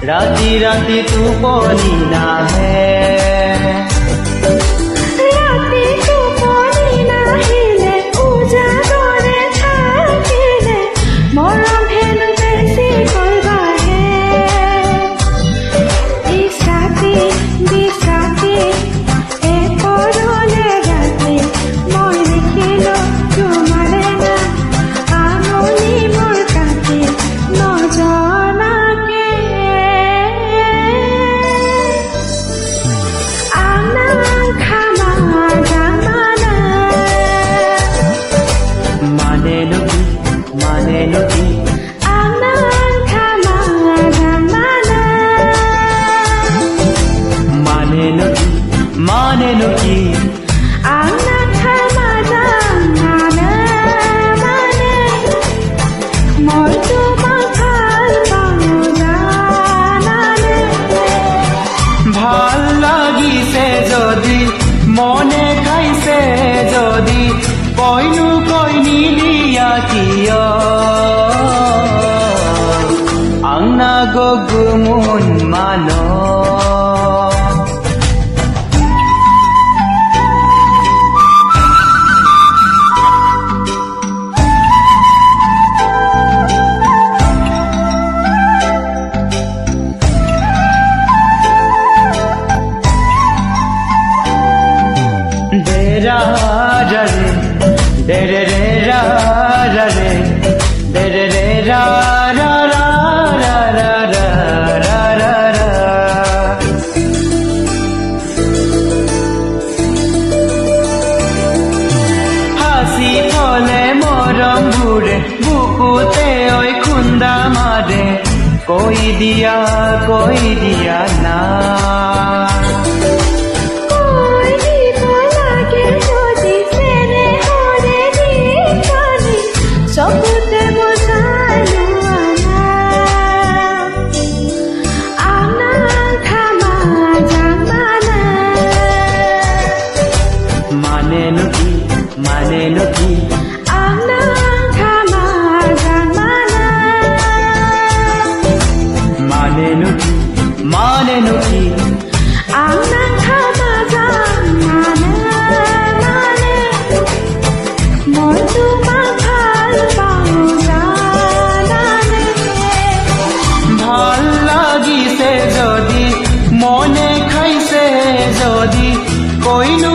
राती राती টোপনি নাহে राती টোপনি নাহিলে উজাগৰে থাকিলে মৰম হেনো বেছিকৈ বাঢ়ে ইছাতি বিছাতি এপৰলে ৰাতি মই দেখিলো তোমাৰে না আঙুলি মোৰ কাটি নজনাকে মনে খাইছে যদি কইনো কই নিদিয়া কিয় আংনা গগু মন মান হাসি ফলে মরম ঘুরে বুকুতে ওই খুন্দা মারে কই দিয়া না চকুতে বোঝালো আনা থামা জামানা মানে নকি আনা থামা জামানা মানে নকি আনা থামা জামানা মানে মই তোমাক ভাল পাওঁ জানানে ভাল লাগিছে যদি মনে খাইছে যদি কইনো